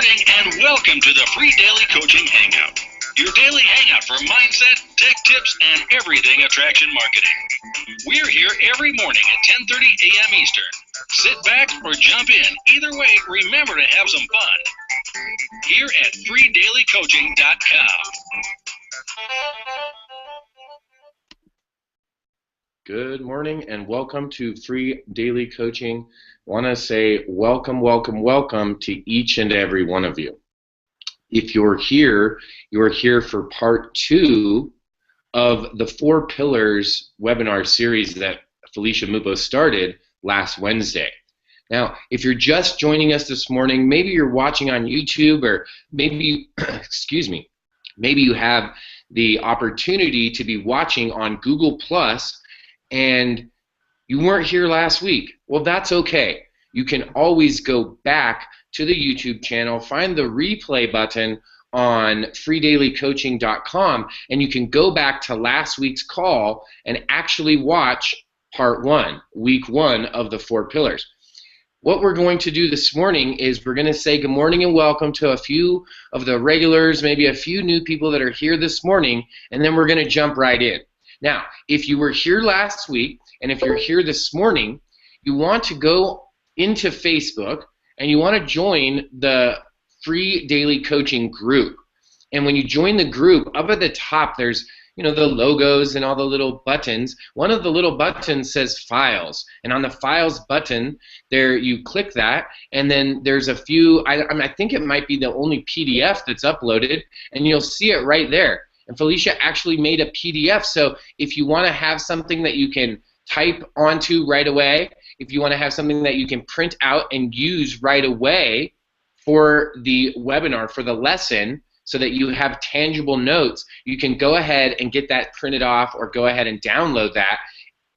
morning and welcome to the free daily coaching hangout. Your daily hangout for mindset, tech tips, and everything attraction marketing. We're here every morning at 10:30 a.m. Eastern. Sit back or jump in. Either way, remember to have some fun. Here at freedailycoaching.com. Good morning and welcome to Free Daily Coaching. I want to say welcome, welcome, welcome to each and every one of you. If you're here for part 2 of the 4 Pillars webinar series that Felicia Mupo started last Wednesday. Now, if you're just joining us this morning, maybe you're watching on YouTube, or maybe, maybe you have the opportunity to be watching on Google Plus and you weren't here last week. Well, that's okay. You can always go back to the YouTube channel, find the replay button on freedailycoaching.com, and you can go back to last week's call and actually watch part 1, week 1 of the 4 pillars. What we're going to do this morning is we're going to say good morning and welcome to a few of the regulars, maybe a few new people that are here this morning, and then we're going to jump right in. Now, if you were here last week, and if you're here this morning, you want to go into Facebook and you want to join the free daily coaching group. And when you join the group, up at the top there's the logos and all the little buttons. One of the little buttons says Files, and on the Files button there you click that, and then there's a few, I think it might be the only PDF that's uploaded, and you'll see it right there. And Felicia actually made a PDF, so if you want to have something that you can type onto right away, if you want to have something that you can print out and use right away for the webinar, for the lesson, so that you have tangible notes, you can go ahead and get that printed off or go ahead and download that.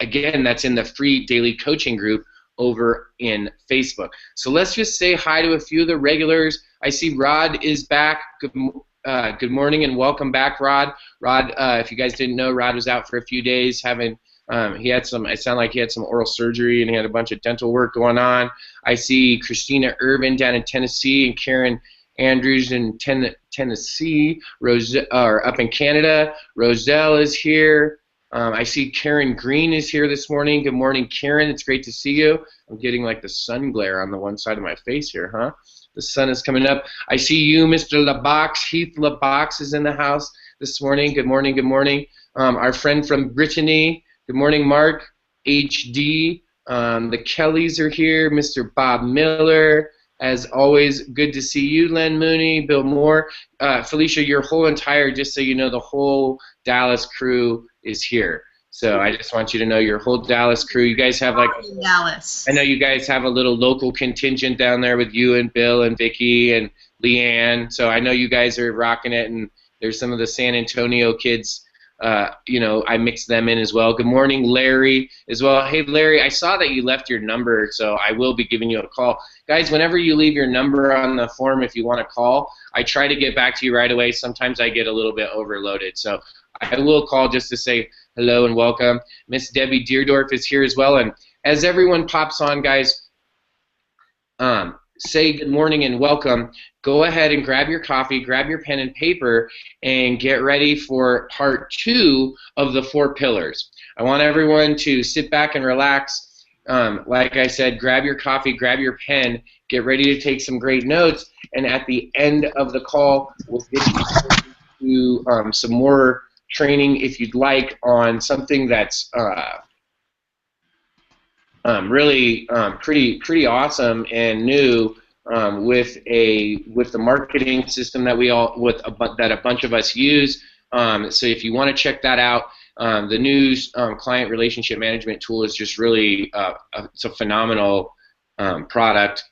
Again, that's in the free daily coaching group over in Facebook. So let's just say hi to a few of the regulars. I see Rod is back. Good morning and welcome back, Rod. Rod, if you guys didn't know, Rod was out for a few days having he had some, it sounded like he had some oral surgery and he had a bunch of dental work going on. I see Christina Irvin down in Tennessee and Karen Andrews in Tennessee, up in Canada. Roselle is here. I see Karen Green is here this morning. Good morning, Karen. It's great to see you. I'm getting like the sun glare on the one side of my face here, huh? The sun is coming up. I see you, Mr. LaBox. Heath LaBox is in the house this morning. Good morning, good morning. Our friend from Brittany. Good morning, Mark. HD. The Kellys are here. Mr. Bob Miller. As always, good to see you, Len Mooney, Bill Moore. Felicia, your whole entire, just so you know, the whole Dallas crew is here. So I just want you to know your whole Dallas crew. You guys have like Dallas. I know you guys have a little local contingent down there with you and Bill and Vicky and Leanne. So I know you guys are rocking it, and there's some of the San Antonio kids. I mixed them in as well. Good morning, Larry, as well. Hey, Larry, I saw that you left your number, so I will be giving you a call. Guys, whenever you leave your number on the form if you want to call, I try to get back to you right away. Sometimes I get a little bit overloaded, so I will call just to say hello and welcome. Miss Debbie Deerdorf is here as well, and as everyone pops on, guys, say good morning and welcome. Go ahead and grab your coffee, grab your pen and paper, and get ready for part 2 of the 4 pillars. I want everyone to sit back and relax. Like I said, grab your coffee, grab your pen, get ready to take some great notes, and at the end of the call, we'll get you to some more training, if you'd like, on something that's really pretty awesome and new, with the marketing system that that a bunch of us use. So if you want to check that out, the new client relationship management tool is just really it's a phenomenal product.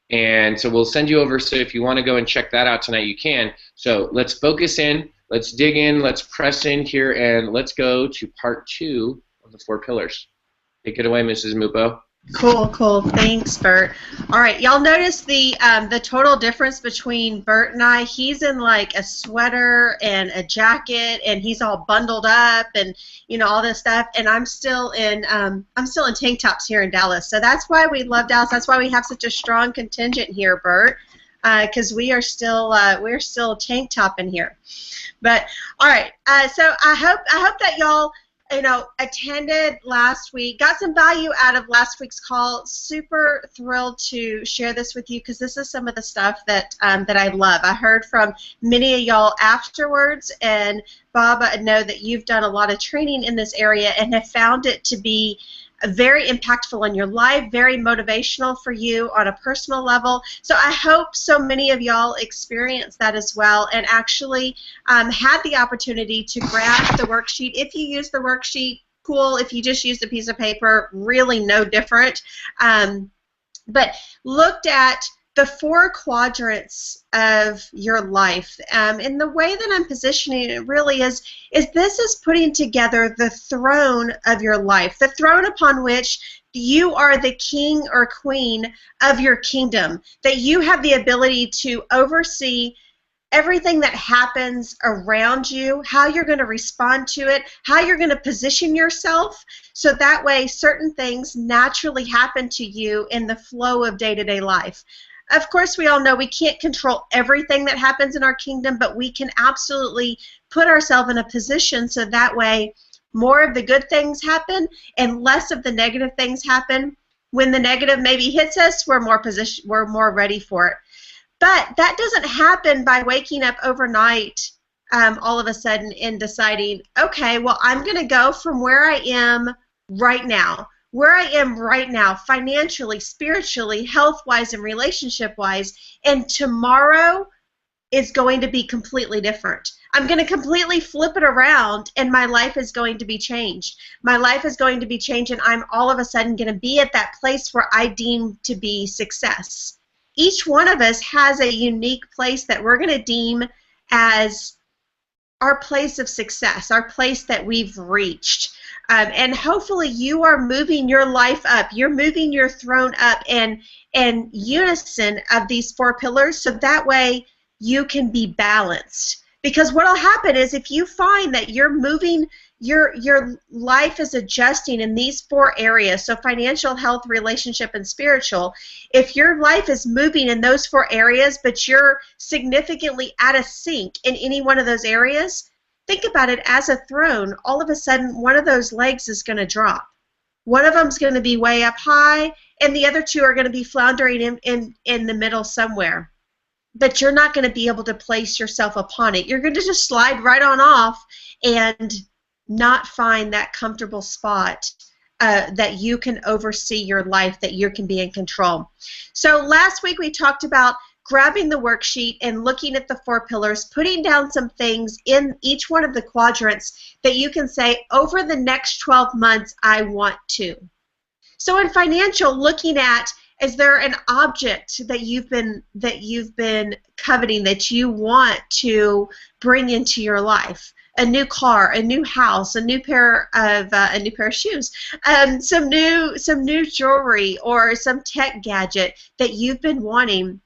And so we'll send you over, so if you want to go and check that out tonight, you can. So let's focus in, let's dig in, let's press in here, and let's go to part 2 of the 4 pillars. Take it away, Mrs. Mupo. Cool, cool. Thanks, Bert. All right, y'all notice the total difference between Bert and I. He's in like a sweater and a jacket, and he's all bundled up, and all this stuff. And I'm still in tank tops here in Dallas. So that's why we love Dallas. That's why we have such a strong contingent here, Bert. because we're still tank top in here. But all right, so I hope that y'all attended last week, got some value out of last week's call. Super thrilled to share this with you because this is some of the stuff that I love. I heard from many of y'all afterwards, and Bob, I know that you've done a lot of training in this area and have found it to be very impactful in your life, very motivational for you on a personal level. So I hope so many of y'all experienced that as well and actually had the opportunity to grab the worksheet. If you use the worksheet, cool. If you just used a piece of paper, really no different. But looked at the 4 quadrants of your life. And the way that I'm positioning it really is this is putting together the throne of your life, the throne upon which you are the king or queen of your kingdom, that you have the ability to oversee everything that happens around you, how you're going to respond to it, how you're going to position yourself, so that way certain things naturally happen to you in the flow of day-to-day life. Of course, we all know we can't control everything that happens in our kingdom, but we can absolutely put ourselves in a position so that way more of the good things happen and less of the negative things happen. When the negative maybe hits us, we're more ready for it. But that doesn't happen by waking up overnight all of a sudden and deciding, okay, well, I'm going to go from where I am right now, financially, spiritually, health-wise, and relationship-wise, and tomorrow is going to be completely different. I'm going to completely flip it around, and my life is going to be changed. My life is going to be changed, and I'm all of a sudden going to be at that place where I deem to be success. Each one of us has a unique place that we're going to deem as our place of success, our place that we've reached. And hopefully you are moving your life up. You're moving your throne up in unison of these 4 pillars, so that way you can be balanced. Because what will happen is if you find that you're moving, your life is adjusting in these 4 areas, so financial, health, relationship, and spiritual, if your life is moving in those 4 areas, but you're significantly out of sync in any one of those areas, think about it as a throne. All of a sudden, one of those legs is going to drop. One of them is going to be way up high, and the other 2 are going to be floundering in the middle somewhere. But you're not going to be able to place yourself upon it. You're going to just slide right on off and not find that comfortable spot that you can oversee your life, that you can be in control. So last week we talked about grabbing the worksheet and looking at the 4 pillars, putting down some things in each one of the quadrants that you can say, over the next 12 months, I want to. So in financial, looking at, is there an object that you've been coveting that you want to bring into your life? A new car, a new house, a new pair of shoes, some new jewelry, or some tech gadget that you've been wanting,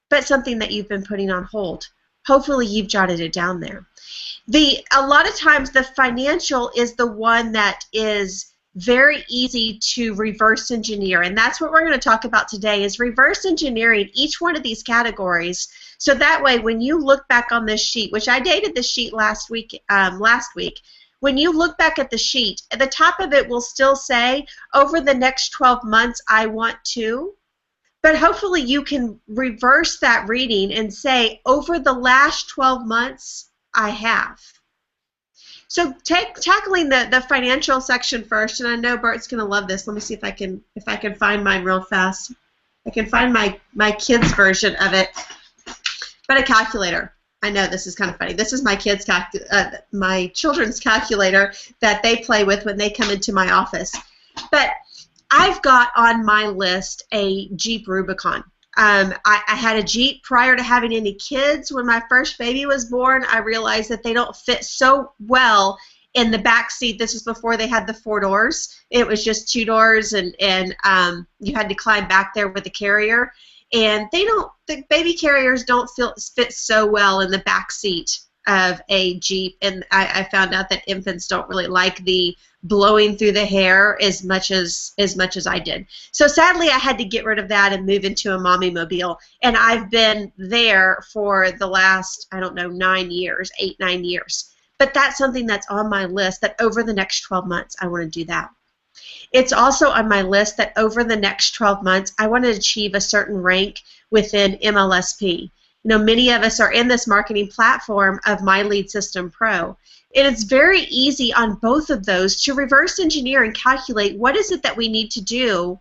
but something that you've been putting on hold. Hopefully you've jotted it down there. A lot of times the financial is the one that is very easy to reverse engineer, and that's what we're going to talk about today, is reverse engineering each one of these categories, so that way when you look back on this sheet, which I dated the sheet last week, when you look back at the sheet, at the top of it will still say, over the next 12 months I want to, but hopefully you can reverse that reading and say, over the last 12 months I have. So tackling the financial section first, and I know Bart's going to love this. Let me see if I can find mine real fast. I can find my kids' version of it. But a calculator. I know this is kind of funny. This is my my children's calculator that they play with when they come into my office. But I've got on my list a Jeep Rubicon. I had a Jeep prior to having any kids. When my first baby was born, I realized that they don't fit so well in the back seat. This was before they had the 4 doors. It was just 2 doors, and you had to climb back there with the carrier. And the baby carriers don't fit so well in the back seat of a Jeep, and I found out that infants don't really like the blowing through the hair as much as I did. So sadly, I had to get rid of that and move into a mommy mobile, and I've been there for the last, I don't know, 9 years, 8, 9 years. But that's something that's on my list, that over the next 12 months, I want to do that. It's also on my list that over the next 12 months, I want to achieve a certain rank within MLSP. You know, many of us are in this marketing platform of My Lead System Pro. And it's very easy on both of those to reverse engineer and calculate what is it that we need to do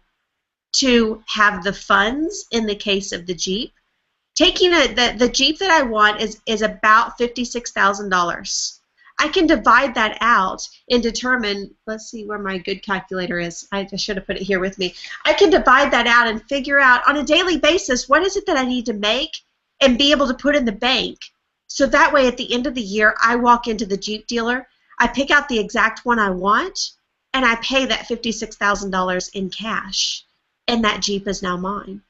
to have the funds in the case of the Jeep. Taking the Jeep that I want is about $56,000. I can divide that out and determine, let's see where my good calculator is. I should have put it here with me. I can divide that out and figure out on a daily basis what is it that I need to make and be able to put in the bank. So that way at the end of the year, I walk into the Jeep dealer, I pick out the exact one I want, and I pay that $56,000 in cash. And that Jeep is now mine.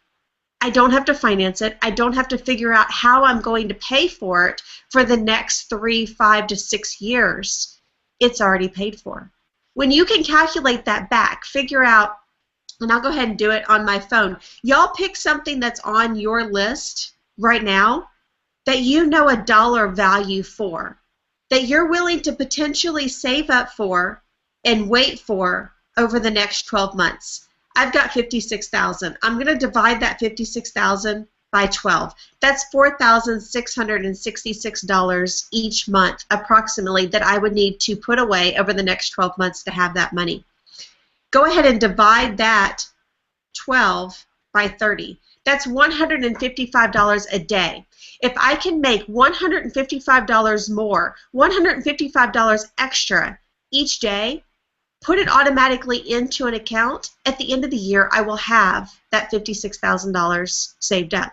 I don't have to finance it. I don't have to figure out how I'm going to pay for it for the next 3, 5 to 6 years. It's already paid for. When you can calculate that back, figure out, and I'll go ahead and do it on my phone. Y'all pick something that's on your list right now that you know a dollar value for, that you're willing to potentially save up for and wait for over the next 12 months. I've got $56,000. I'm going to divide that $56,000 by 12. That's $4,666 each month, approximately, that I would need to put away over the next 12 months to have that money. Go ahead and divide that 12 by 30. That's $155 a day. If I can make $155 more, $155 extra each day, put it automatically into an account, at the end of the year, I will have that $56,000 saved up.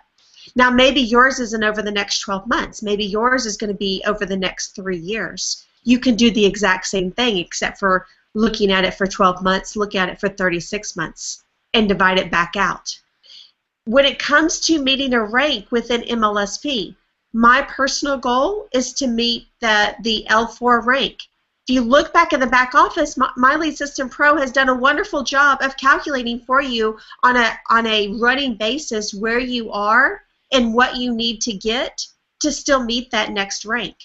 Now, maybe yours isn't over the next 12 months. Maybe yours is going to be over the next 3 years. You can do the exact same thing, except for looking at it for 12 months, look at it for 36 months, and divide it back out. When it comes to meeting a rank within MLSP, my personal goal is to meet the L4 rank. If you look back in the back office, My Lead System Pro has done a wonderful job of calculating for you on a running basis where you are and what you need to get to still meet that next rank.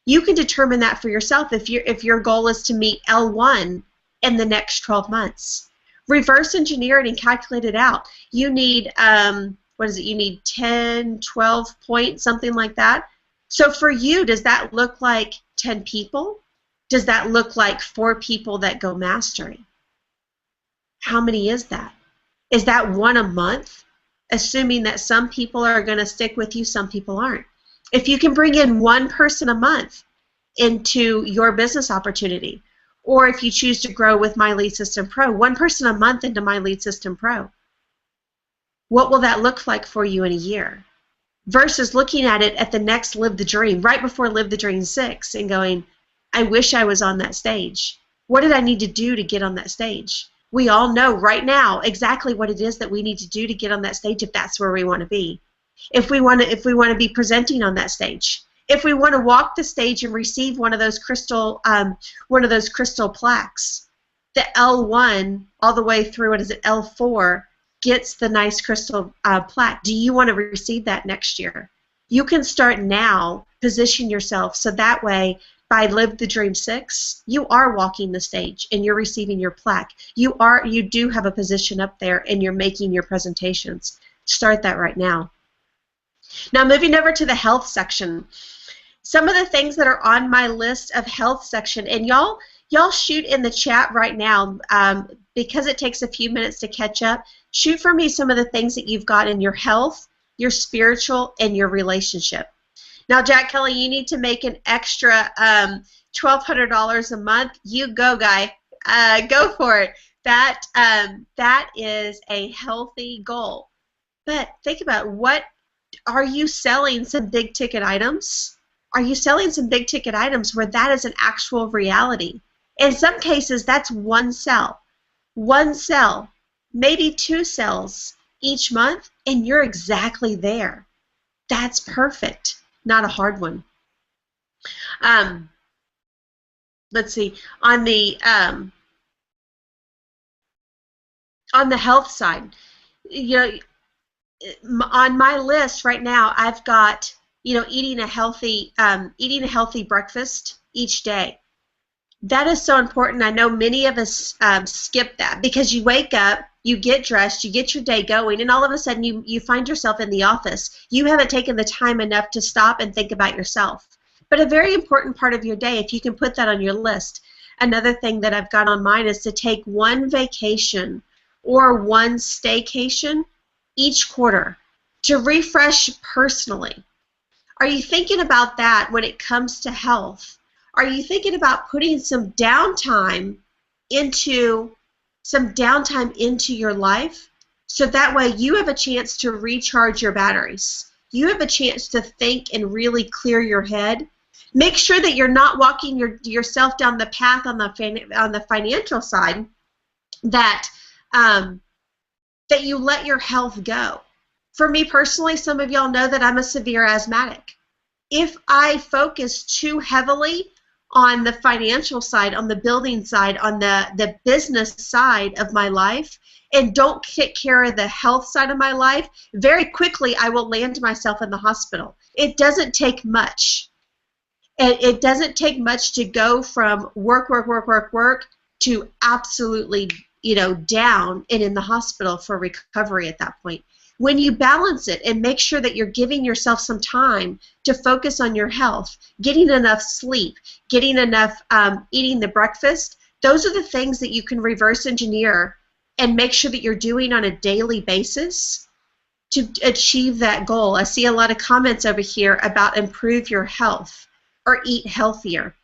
You can determine that for yourself if your goal is to meet L1 in the next 12 months. Reverse engineer it and calculate it out. You need, what is it, you need 10, 12 points, something like that. So for you, does that look like 10 people? Does that look like 4 people that go mastery? How many is that? Is that 1 a month? Assuming that some people are going to stick with you, some people aren't. If you can bring in 1 person a month into your business opportunity, or if you choose to grow with My Lead System Pro, 1 person a month into My Lead System Pro, what will that look like for you in a year? Versus looking at it at the next Live the Dream, right before Live the Dream 6, and going, I wish I was on that stage. What did I need to do to get on that stage? We all know right now exactly what it is that we need to do to get on that stage if that's where we want to be. If we want to be presenting on that stage. If we want to walk the stage and receive one of those crystal plaques, the L1 all the way through, what is it, L4 gets the nice crystal plaque. Do you want to receive that next year? You can start now, position yourself so that way by Live the Dream 6, you are walking the stage and you're receiving your plaque. You do have a position up there and you're making your presentations. Start that right now. Now moving over to the health section. Some of the things that are on my list of health section, and y'all shoot in the chat right now because it takes a few minutes to catch up. Shoot for me some of the things that you've got in your health, your spiritual, and your relationship. Now, Jack Kelly, you need to make an extra $1,200 a month. You go, guy. Go for it. That is a healthy goal. But think about it. What are you selling? Some big ticket items? Are you selling some big ticket items where that is an actual reality? In some cases, that's 1 sell. 1 sell, maybe 2 sells each month, and you're exactly there. That's perfect. Not a hard one. Let's see, on the health side, you know, on my list right now, I've got, you know, eating a healthy breakfast each day. That is so important. I know many of us skip that because you wake up, you get dressed, you get your day going, and all of a sudden you find yourself in the office. You haven't taken the time enough to stop and think about yourself. But a very important part of your day, if you can put that on your list. Another thing that I've got on mine is to take one vacation or one staycation each quarter to refresh personally. Are you thinking about that when it comes to health? Are you thinking about putting some downtime into your life so that way you have a chance to recharge your batteries? You have a chance to think and really clear your head. Make sure that you're not walking yourself down the path on the financial side that that you let your health go. For me personally, some of y'all know that I'm a severe asthmatic. If I focus too heavily on the financial side, on the building side, on the business side of my life, and don't take care of the health side of my life, very quickly I will land myself in the hospital. It doesn't take much. It doesn't take much to go from work to absolutely, you know, down and in the hospital for recovery at that point. When you balance it and make sure that you're giving yourself some time to focus on your health, getting enough sleep, getting enough eating the breakfast, those are the things that you can reverse engineer and make sure that you're doing on a daily basis to achieve that goal. I see a lot of comments over here about improve your health or eat healthier.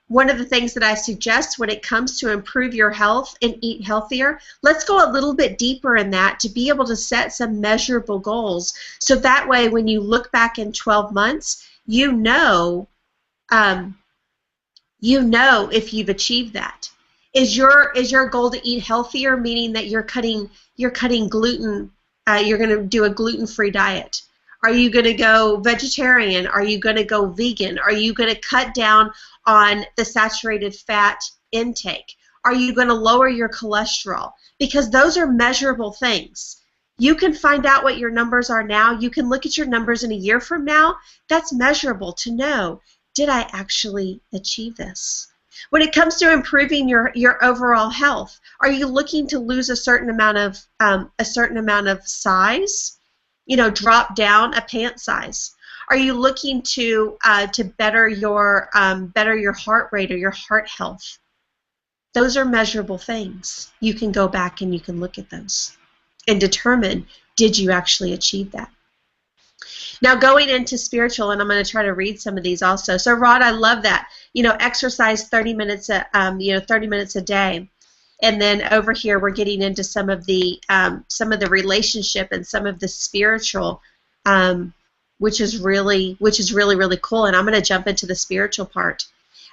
One of the things that I suggest when it comes to improve your health and eat healthier, let's go a little bit deeper in that to be able to set some measurable goals. So that way when you look back in 12 months, you know if you've achieved that. Is your goal to eat healthier, meaning that you're cutting gluten, you're going to do a gluten-free diet? Are you going to go vegetarian? Are you going to go vegan? Are you going to cut down on the saturated fat intake? Are you going to lower your cholesterol? Because those are measurable things. You can find out what your numbers are now. You can look at your numbers in a year from now. That's measurable to know, did I actually achieve this? When it comes to improving your overall health, are you looking to lose a certain amount of size? You know, drop down a pant size. Are you looking to better your heart rate or your heart health? Those are measurable things. You can go back and you can look at those and determine, did you actually achieve that? Now going into spiritual, and I'm going to try to read some of these also. So Rod, I love that. You know, exercise 30 minutes 30 minutes a day. And then over here, we're getting into some of the relationship and some of the spiritual, which is really cool. And I'm going to jump into the spiritual part.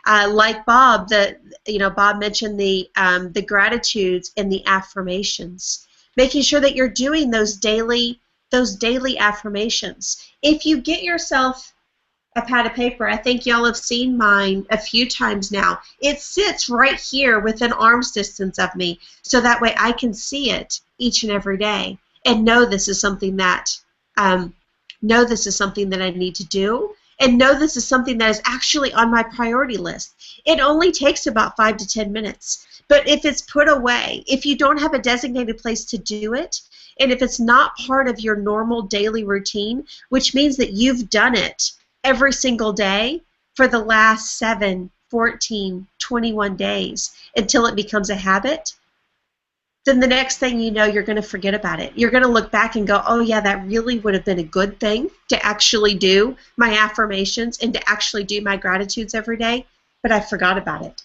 Like Bob, Bob mentioned the gratitudes and the affirmations, making sure that you're doing those daily affirmations. If you get yourself a pad of paper, I think y'all have seen mine a few times now. It sits right here within arm's distance of me, so that way I can see it each and every day and know this is something that I need to do, and know this is something that is actually on my priority list. It only takes about 5 to 10 minutes, but if it's put away, if you don't have a designated place to do it, and if it's not part of your normal daily routine, which means that you've done it every single day for the last 7, 14, 21 days until it becomes a habit, then the next thing you know, you're going to forget about it. You're going to look back and go, oh yeah, that really would have been a good thing to actually do my affirmations and to actually do my gratitudes every day, but I forgot about it.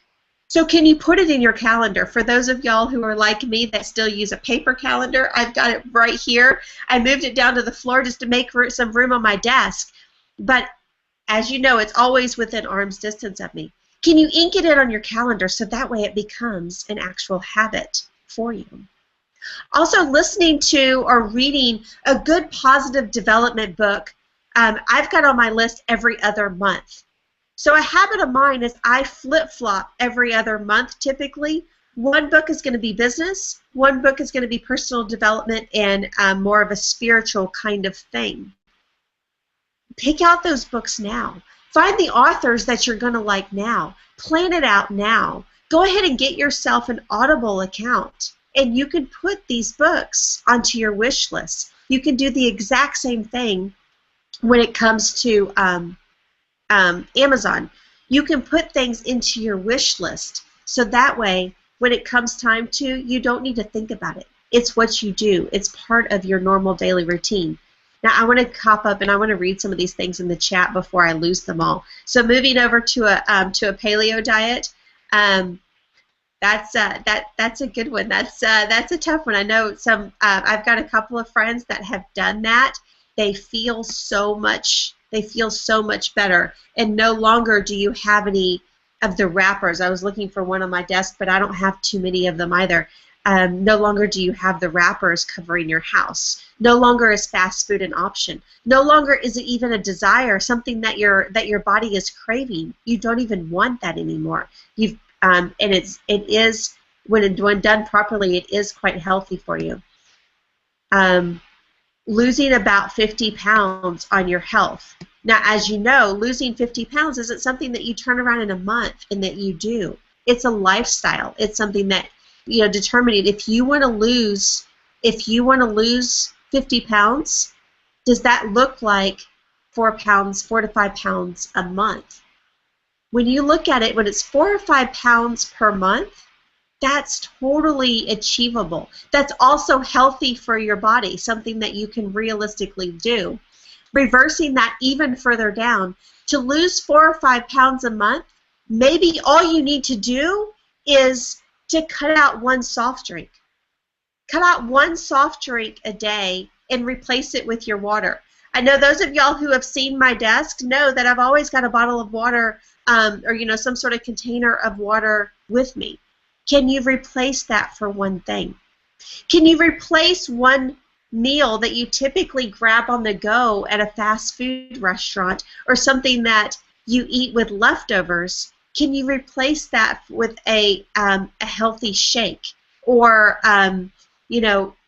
So can you put it in your calendar? For those of y'all who are like me that still use a paper calendar, I've got it right here. I moved it down to the floor just to make some room on my desk. But as you know, it's always within arm's distance of me. Can you ink it in on your calendar so that way it becomes an actual habit for you? Also, listening to or reading a good positive development book, I've got on my list every other month. So a habit of mine is I flip-flop every other month typically. One book is going to be business, one book is going to be personal development and more of a spiritual kind of thing. Pick out those books now. Find the authors that you're going to like now. Plan it out now. Go ahead and get yourself an Audible account, and you can put these books onto your wish list. You can do the exact same thing when it comes to Amazon. You can put things into your wish list, so that way when it comes time to, you don't need to think about it. It's what you do. It's part of your normal daily routine. Now I want to hop up and I want to read some of these things in the chat before I lose them all. So moving over to a paleo diet, that's a good one. That's a tough one. I know some. I've got a couple of friends that have done that. They feel so much. They feel so much better, and no longer do you have any of the wrappers. I was looking for one on my desk, but I don't have too many of them either. No longer do you have the wrappers covering your house. No longer is fast food an option. No longer is it even a desire, something that your body is craving. You don't even want that anymore. You've and it is when done properly, it is quite healthy for you. Losing about 50 pounds on your health. Now, as you know, losing 50 pounds isn't something that you turn around in a month and that you do. It's a lifestyle. It's something that, determining if you want to lose 50 pounds, does that look like 4 to 5 pounds a month? When you look at it, when it's 4 or 5 pounds per month, that's totally achievable. That's also healthy for your body, something that you can realistically do. Reversing that even further down, to lose 4 or 5 pounds a month, maybe all you need to do is to cut out one soft drink. Cut out one soft drink a day and replace it with your water. I know those of y'all who have seen my desk know that I've always got a bottle of water or some sort of container of water with me. Can you replace that for one thing? Can you replace one meal that you typically grab on the go at a fast food restaurant or something that you eat with leftovers? Can you replace that with a healthy shake or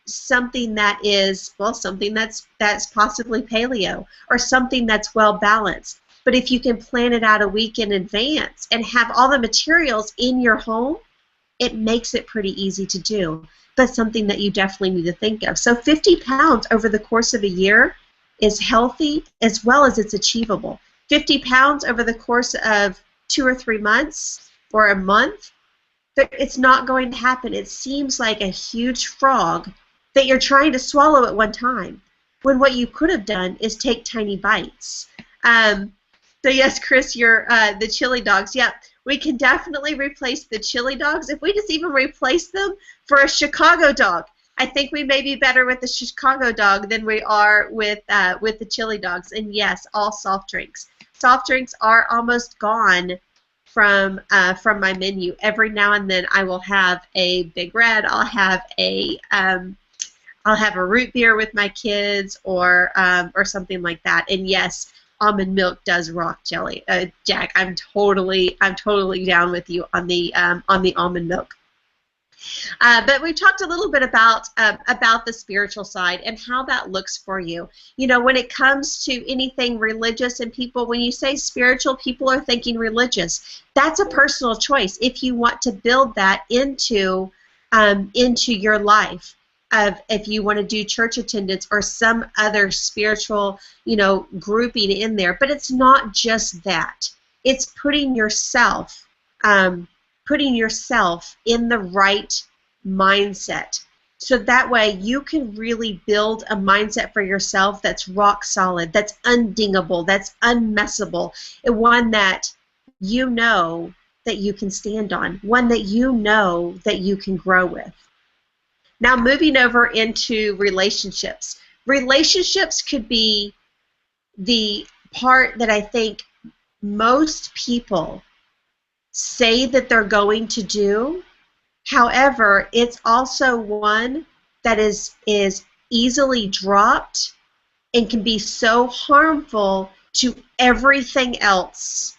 something that is, well, something that's possibly paleo or something that's well balanced? But if you can plan it out a week in advance and have all the materials in your home, it makes it pretty easy to do, but something that you definitely need to think of. So 50 pounds over the course of a year is healthy as well as it's achievable. 50 pounds over the course of 2 or 3 months or a month, it's not going to happen. It seems like a huge frog that you're trying to swallow at one time, when what you could have done is take tiny bites. So yes, Chris, you're the chili dogs. Yep, we can definitely replace the chili dogs. If we just even replace them for a Chicago dog, I think we may be better with the Chicago dog than we are with the chili dogs. And yes, all soft drinks. Soft drinks are almost gone from my menu. Every now and then, I will have a Big Red. I'll have a root beer with my kids, or something like that. And yes, almond milk does rock, jelly. Jack, I'm totally down with you on the almond milk. But we talked a little bit about the spiritual side and how that looks for you. When it comes to anything religious, and people, when you say spiritual, people are thinking religious. That's a personal choice. If you want to build that into your life, if you want to do church attendance or some other spiritual, grouping in there. But it's not just that. It's putting yourself in the right mindset. So that way you can really build a mindset for yourself that's rock solid, that's undingable, that's unmessable, and one that you know that you can stand on, one that you know that you can grow with. Now moving over into relationships. Relationships could be the part that I think most people say that they're going to do. However, it's also one that is easily dropped and can be so harmful to everything else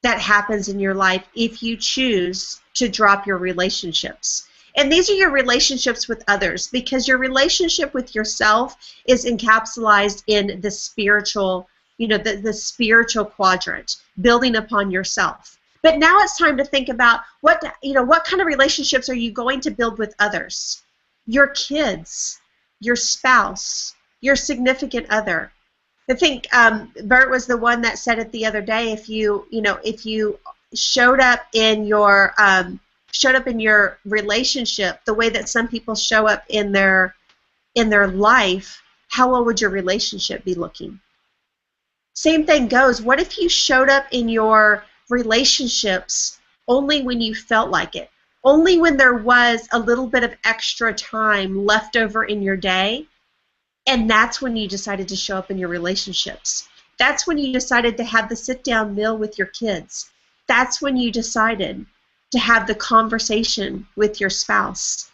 that happens in your life if you choose to drop your relationships. And these are your relationships with others, because your relationship with yourself is encapsulated in the spiritual, the spiritual quadrant, building upon yourself. But now it's time to think about what kind of relationships are you going to build with others? Your kids, your spouse, your significant other. I think Bert was the one that said it the other day. If you showed up in your relationship the way that some people show up in their life, how well would your relationship be looking? Same thing goes. What if you showed up in your relationships only when you felt like it? Only when there was a little bit of extra time left over in your day? And that's when you decided to show up in your relationships. That's when you decided to have the sit-down meal with your kids. That's when you decided to have the conversation with your spouse.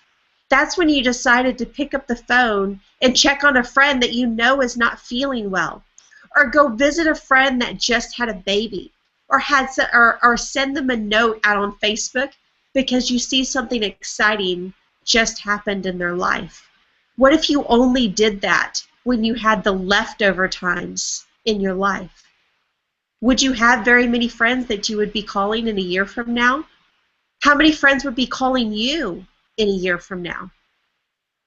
That's when you decided to pick up the phone and check on a friend that you know is not feeling well, or go visit a friend that just had a baby, or send them a note out on Facebook because you see something exciting just happened in their life. What if you only did that when you had the leftover times in your life? Would you have very many friends that you would be calling in a year from now? How many friends would be calling you in a year from now?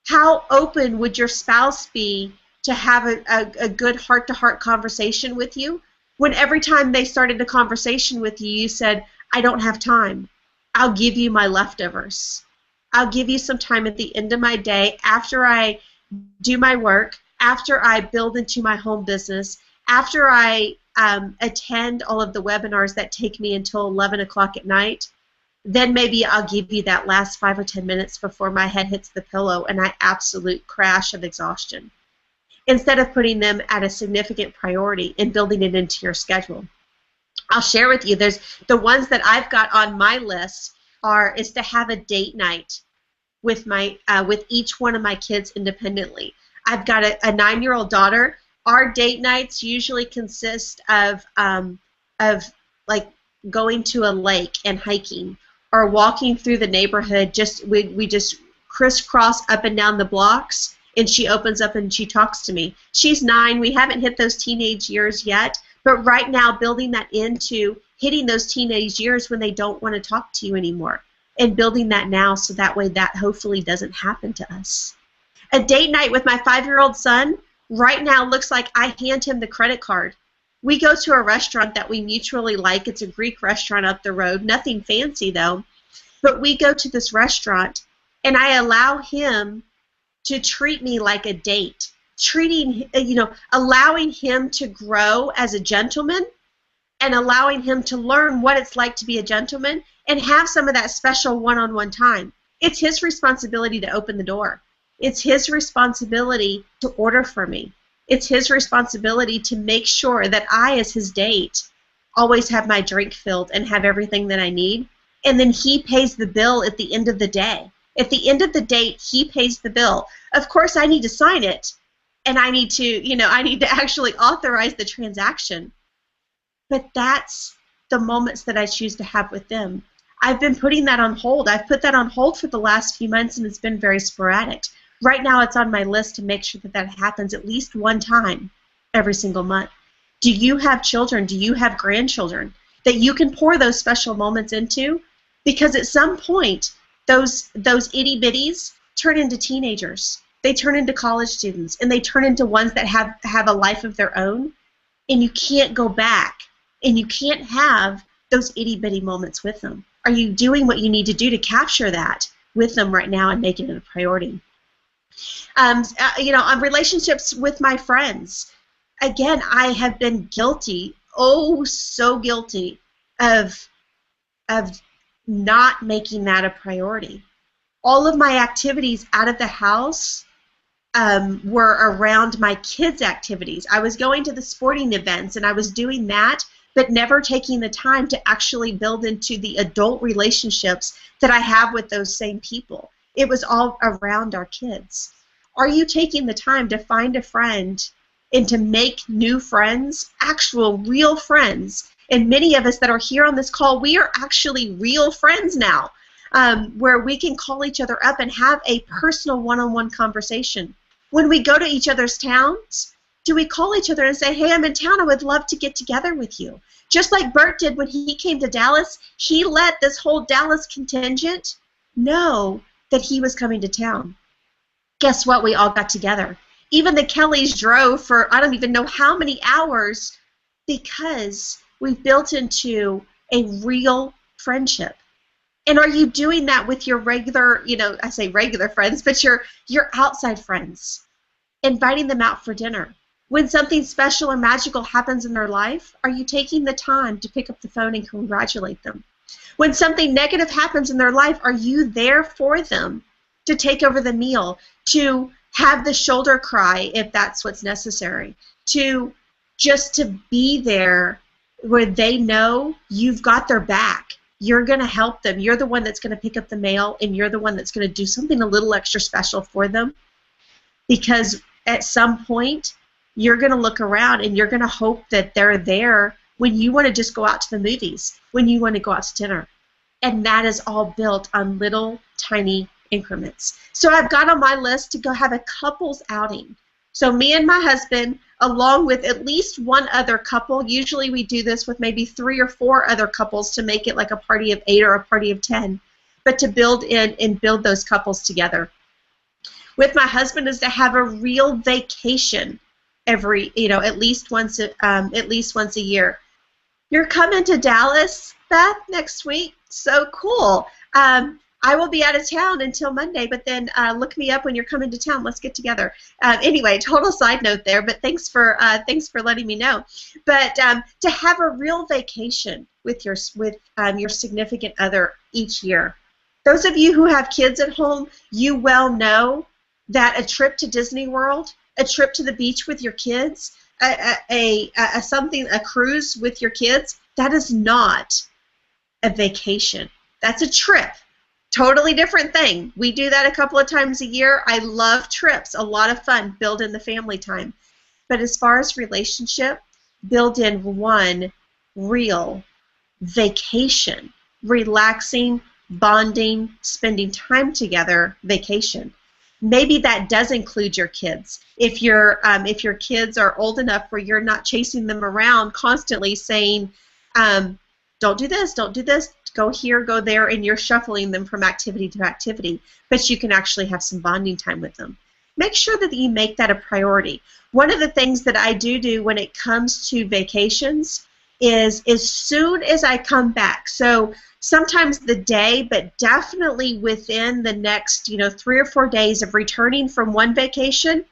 How open would your spouse be to have a good heart-to-heart conversation with you when every time they started a conversation with you, you said, I don't have time. I'll give you my leftovers. I'll give you some time at the end of my day after I do my work, after I build into my home business, after I attend all of the webinars that take me until 11 o'clock at night. Then maybe I'll give you that last 5 or 10 minutes before my head hits the pillow and I absolute crash of exhaustion, instead of putting them at a significant priority and building it into your schedule. I'll share with you, there's the ones that I've got on my list is to have a date night with each one of my kids independently. I've got a 9-year-old daughter. Our date nights usually consist of like going to a lake and hiking, or walking through the neighborhood. We just crisscross up and down the blocks, and she opens up and she talks to me. She's 9. We haven't hit those teenage years yet, but right now building that into hitting those teenage years when they don't want to talk to you anymore, and building that now so that way that hopefully doesn't happen to us. A date night with my 5-year-old son right now looks like I hand him the credit card. We go to a restaurant that we mutually like. It's a Greek restaurant up the road. Nothing fancy, though. But we go to this restaurant, and I allow him to treat me like a date, allowing him to grow as a gentleman and allowing him to learn what it's like to be a gentleman and have some of that special one-on-one time. It's his responsibility to open the door. It's his responsibility to order for me. It's his responsibility to make sure that I, as his date, always have my drink filled and have everything that I need. And then he pays the bill at the end of the day. At the end of the date, he pays the bill. Of course, I need to sign it, and I need to actually authorize the transaction. But that's the moments that I choose to have with them. I've been putting that on hold. I've put that on hold for the last few months, and it's been very sporadic. Right now, it's on my list to make sure that that happens at least one time every single month. Do you have children? Do you have grandchildren that you can pour those special moments into? Because at some point, those itty-bitties turn into teenagers. They turn into college students, and they turn into ones that have a life of their own, and you can't go back, and you can't have those itty-bitty moments with them. Are you doing what you need to do to capture that with them right now and make it a priority? On relationships with my friends, again, I have been guilty, oh so guilty, of not making that a priority. All of my activities out of the house were around my kids' activities. I was going to the sporting events and I was doing that, but never taking the time to actually build into the adult relationships that I have with those same people. It was all around our kids. Are you taking the time to find a friend and to make new friends, actual real friends, And many of us that are here on this call, we are actually real friends now, where we can call each other up and have a personal one-on-one conversation. When we go to each other's towns, do we call each other and say, hey, I'm in town, I would love to get together with you? Just like Bert did when he came to Dallas, he let this whole Dallas contingent know that he was coming to town. Guess what? We all got together. Even the Kellys drove for I don't even know how many hours because we've built into a real friendship. And are you doing that with your regular, I say regular friends, but your outside friends? Inviting them out for dinner. When something special or magical happens in their life, are you taking the time to pick up the phone and congratulate them? When something negative happens in their life, are you there for them to take over the meal, to have the shoulder cry if that's what's necessary, to be there where they know you've got their back? You're going to help them. You're the one that's going to pick up the mail, and you're the one that's going to do something a little extra special for them, because at some point you're going to look around and you're going to hope that they're there when you want to just go out to the movies, when you want to go out to dinner. And that is all built on little tiny increments. So I've got on my list to go have a couples outing. So me and my husband, along with at least one other couple, usually we do this with maybe 3 or 4 other couples to make it like a party of 8 or a party of 10, but to build in and build those couples together. With my husband is to have a real vacation every, at least once a year. You're coming to Dallas, Beth, next week? So cool. I will be out of town until Monday, but then look me up when you're coming to town. Let's get together. Anyway, total side note there, but thanks for letting me know. But to have a real vacation with your significant other each year. Those of you who have kids at home, you well know that a trip to Disney World, a trip to the beach with your kids, a cruise with your kids, that is not a vacation. That's a trip. Totally different thing. We do that a couple of times a year. I love trips. A lot of fun. Build in the family time. But as far as relationship, build in one real vacation. Relaxing, bonding, spending time together vacation. Maybe that does include your kids. If your kids are old enough where you're not chasing them around constantly saying, don't do this, go here, go there, and you're shuffling them from activity to activity, but you can actually have some bonding time with them. Make sure that you make that a priority. One of the things that I do when it comes to vacations is as soon as I come back, so sometimes the day, but definitely within the next 3 or 4 days of returning from one vacation,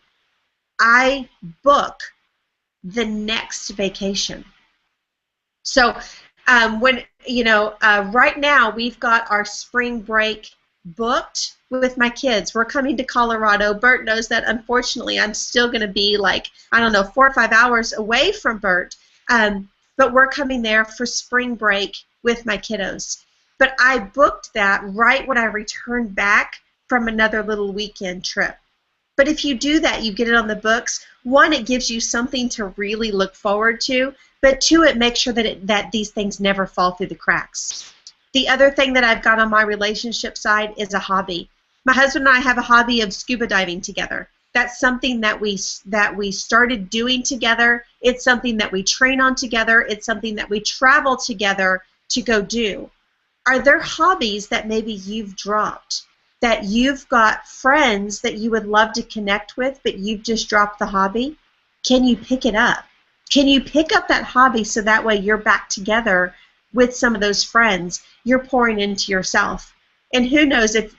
I book the next vacation. So right now we've got our spring break booked with my kids. We're coming to Colorado. Bert knows that. Unfortunately, I'm still going to be 4 or 5 hours away from Bert. But we're coming there for spring break with my kiddos. But I booked that right when I returned back from another little weekend trip. But if you do that, you get it on the books. 1, it gives you something to really look forward to. But 2, it makes sure that these things never fall through the cracks. The other thing that I've got on my relationship side is a hobby. My husband and I have a hobby of scuba diving together. That's something that we started doing together. It's something that we train on together. It's something that we travel together to go do. Are there hobbies that maybe you've dropped, that you've got friends that you would love to connect with, but you've just dropped the hobby? Can you pick it up? Can you pick up that hobby so that way you're back together with some of those friends? You're pouring into yourself. And who knows if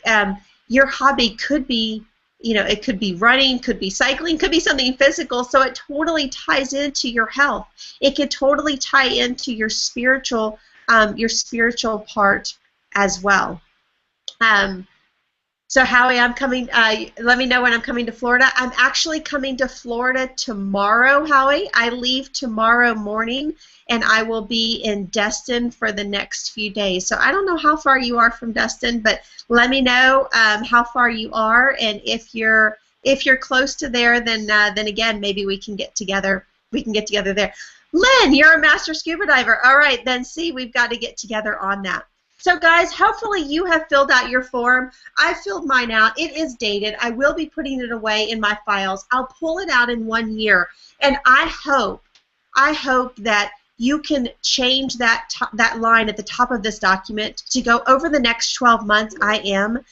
your hobby could be, it could be running, could be cycling, could be something physical, so it totally ties into your health. It could totally tie into your spiritual part as well. So Howie, I'm coming, let me know when I'm coming to Florida. I'm actually coming to Florida tomorrow, Howie. I leave tomorrow morning, and I will be in Destin for the next few days. So I don't know how far you are from Destin, but let me know how far you are, and if you're close to there, then again, maybe we can get together. We can get together there. Lynn, you're a master scuba diver. All right, then see, we've got to get together on that. So guys, hopefully you have filled out your form. I filled mine out. It is dated. I will be putting it away in my files. I'll pull it out in 1 year. And I hope that you can change that line at the top of this document to go over the next 12 months I am,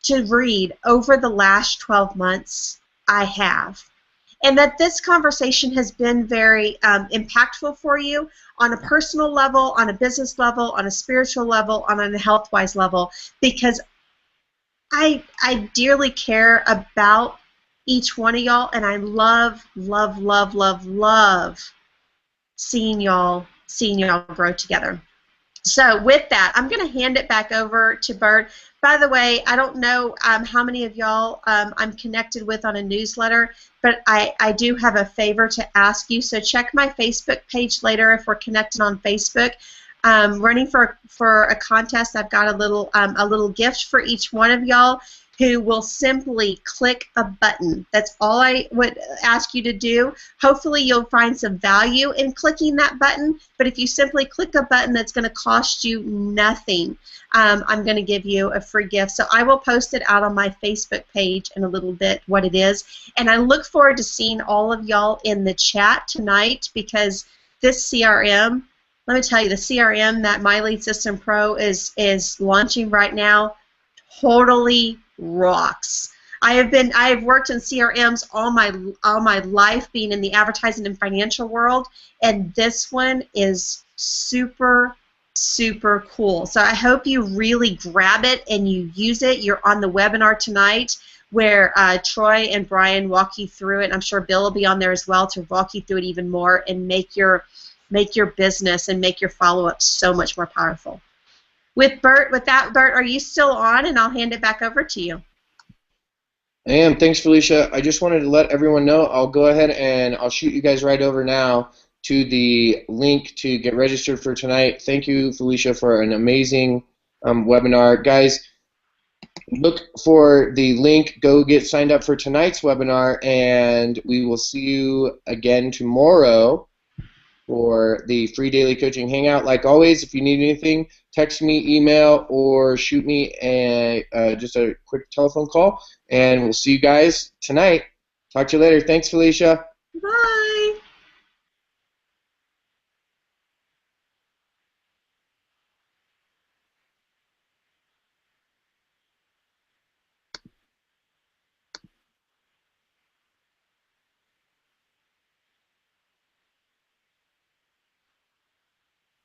to read over the last 12 months I have. And that this conversation has been very impactful for you on a personal level, on a business level, on a spiritual level, on a health-wise level, because I dearly care about each one of y'all, and I love, love, love, love, love seeing y'all grow together. So with that, I'm going to hand it back over to Bert. By the way, I don't know how many of y'all I'm connected with on a newsletter, but I do have a favor to ask you. So check my Facebook page later if we're connected on Facebook. Running for a contest. I've got a little gift for each one of y'all who will simply click a button. That's all I would ask you to do. Hopefully you'll find some value in clicking that button, but if you simply click a button that's going to cost you nothing, I'm going to give you a free gift. So I will post it out on my Facebook page in a little bit what it is, and I look forward to seeing all of y'all in the chat tonight, because this CRM, let me tell you, the CRM that My Lead System Pro is launching right now totally rocks. I have worked in CRMs all my life, being in the advertising and financial world, and this one is super, super cool. So I hope you really grab it and you use it. You're on the webinar tonight where Troy and Brian walk you through it. I'm sure Bill will be on there as well to walk you through it even more and make your business and make your follow-up so much more powerful. With that, Bert, are you still on? And I'll hand it back over to you. I am. Thanks, Felicia. I just wanted to let everyone know, I'll go ahead and I'll shoot you guys right over now to the link to get registered for tonight. Thank you, Felicia, for an amazing webinar. Guys, look for the link. Go get signed up for tonight's webinar, and we will see you again tomorrow for the free daily coaching hangout. Like always, if you need anything, text me, email, or shoot me just a quick telephone call, and we'll see you guys tonight. Talk to you later. Thanks, Felicia. Bye.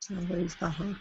Somebody's behind.